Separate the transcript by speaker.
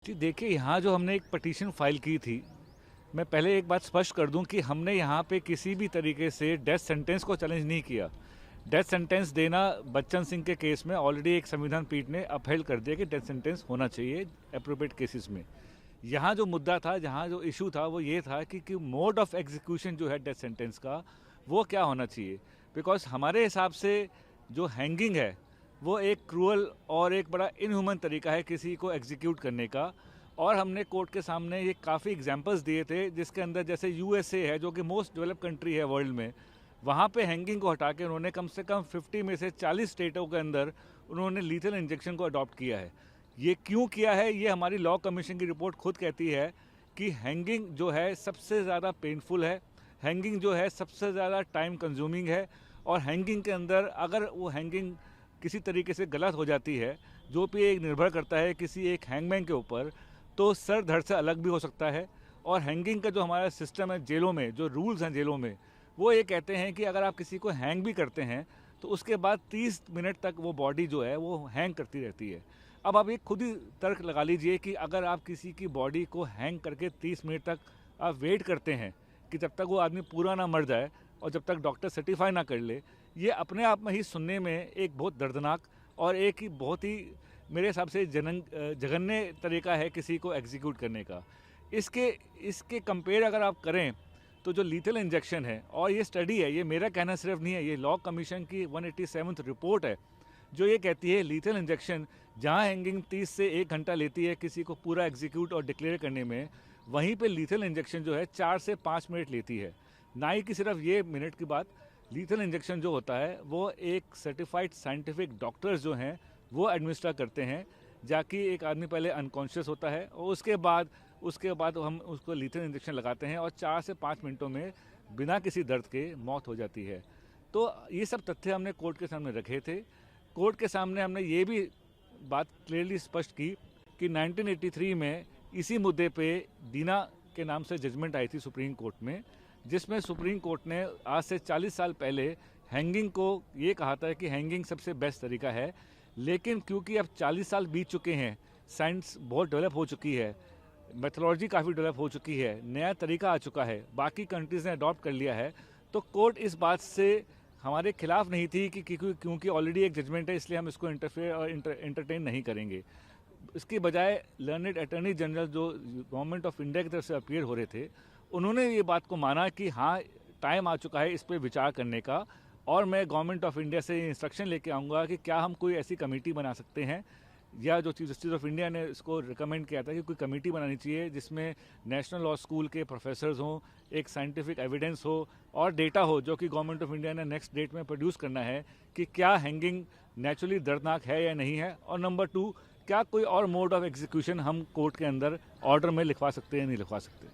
Speaker 1: जी देखिए, यहाँ जो हमने एक पटिशन फाइल की थी, मैं पहले एक बात स्पष्ट कर दूं कि हमने यहाँ पे किसी भी तरीके से डेथ सेंटेंस को चैलेंज नहीं किया। डेथ सेंटेंस देना बच्चन सिंह के केस में ऑलरेडी एक संविधान पीठ ने अपहेल्ड कर दिया कि डेथ सेंटेंस होना चाहिए अप्रोप्रिएट केसेस में। यहाँ जो मुद्दा था, जहाँ जो इशू था, वो ये था कि मोड ऑफ एग्जीक्यूशन जो है डेथ सेंटेंस का, वो क्या होना चाहिए। बिकॉज हमारे हिसाब से जो हैंगिंग है वो एक क्रूअल और एक बड़ा इनह्यूमन तरीका है किसी को एग्जीक्यूट करने का। और हमने कोर्ट के सामने ये काफ़ी एग्जांपल्स दिए थे, जिसके अंदर जैसे यूएसए है जो कि मोस्ट डेवलप कंट्री है वर्ल्ड में, वहाँ पे हैंगिंग को हटा के उन्होंने कम से कम 50 में से 40 स्टेटों के अंदर उन्होंने लीथल इंजेक्शन को अडॉप्ट किया है। ये क्यों किया है, ये हमारी लॉ कमीशन की रिपोर्ट खुद कहती है कि हैंगिंग जो है सबसे ज़्यादा पेनफुल है, हैंगिंग जो है सबसे ज़्यादा टाइम कंज्यूमिंग है। और हैंगिंग के अंदर अगर वो हैंगिंग किसी तरीके से गलत हो जाती है, जो भी एक निर्भर करता है किसी एक हैंगमैन के ऊपर, तो सर धड़ से अलग भी हो सकता है। और हैंगिंग का जो हमारा सिस्टम है जेलों में, जो रूल्स हैं जेलों में, वो ये कहते हैं कि अगर आप किसी को हैंग भी करते हैं तो उसके बाद 30 मिनट तक वो बॉडी जो है वो हैंग करती रहती है। अब आप एक खुद ही तर्क लगा लीजिए कि अगर आप किसी की बॉडी को हैंग करके 30 मिनट तक आप वेट करते हैं कि जब तक वो आदमी पूरा ना मर जाए और जब तक डॉक्टर सर्टिफाई ना कर ले, ये अपने आप में ही सुनने में एक बहुत दर्दनाक और एक ही बहुत ही मेरे हिसाब से जघन्य तरीका है किसी को एग्जीक्यूट करने का। इसके इसके कंपेयर अगर आप करें तो जो लीथल इंजेक्शन है, और ये स्टडी है, ये मेरा कहना सिर्फ नहीं है, ये लॉ कमीशन की 187th रिपोर्ट है जो ये कहती है लीथल इंजेक्शन जहाँ हैंगिंग 30 से 1 घंटा लेती है किसी को पूरा एग्जीक्यूट और डिक्लेयर करने में, वहीं पे लीथल इंजेक्शन जो है 4 से 5 मिनट लेती है। ना ही कि सिर्फ ये मिनट की बात, लीथल इंजेक्शन जो होता है वो एक सर्टिफाइड साइंटिफिक डॉक्टर्स जो हैं वो एडमिनिस्टर करते हैं, जाकि एक आदमी पहले अनकॉन्शियस होता है और उसके बाद हम उसको लीथल इंजेक्शन लगाते हैं और 4 से 5 मिनटों में बिना किसी दर्द के मौत हो जाती है। तो ये सब तथ्य हमने कोर्ट के सामने रखे थे। कोर्ट के सामने हमने ये भी बात क्लियरली स्पष्ट की कि 1983 में इसी मुद्दे पे दीना के नाम से जजमेंट आई थी सुप्रीम कोर्ट में, जिसमें सुप्रीम कोर्ट ने आज से 40 साल पहले हैंगिंग को ये कहा था कि हैंगिंग सबसे बेस्ट तरीका है। लेकिन क्योंकि अब 40 साल बीत चुके हैं, साइंस बहुत डेवलप हो चुकी है, मेथोलॉजी काफ़ी डेवलप हो चुकी है, नया तरीका आ चुका है, बाकी कंट्रीज़ ने अडॉप्ट कर लिया है, तो कोर्ट इस बात से हमारे खिलाफ नहीं थी कि क्योंकि ऑलरेडी एक जजमेंट है इसलिए हम इसको इंटरफेयर और एंटरटेन नहीं करेंगे। इसके बजाय लर्नेड अटॉर्नी जनरल जो गवर्नमेंट ऑफ इंडिया की तरफ से अपीयर हो रहे थे, उन्होंने ये बात को माना कि हाँ, टाइम आ चुका है इस पर विचार करने का। और मैं गवर्नमेंट ऑफ इंडिया से इंस्ट्रक्शन लेके आऊँगा कि क्या हम कोई ऐसी कमेटी बना सकते हैं, या जो चीफ जस्टिस ऑफ इंडिया ने इसको रिकमेंड किया था कि कोई कमेटी बनानी चाहिए जिसमें नेशनल लॉ स्कूल के प्रोफेसर्स हों, एक साइंटिफिक एविडेंस हो और डेटा हो जो कि गवर्नमेंट ऑफ इंडिया ने नेक्स्ट डेट में प्रोड्यूस करना है कि क्या हैंगिंग नेचुरली दर्दनाक है या नहीं है, और नंबर 2, क्या कोई और मोड ऑफ एग्जीक्यूशन हम कोर्ट के अंदर ऑर्डर में लिखवा सकते हैं या नहीं लिखवा सकते।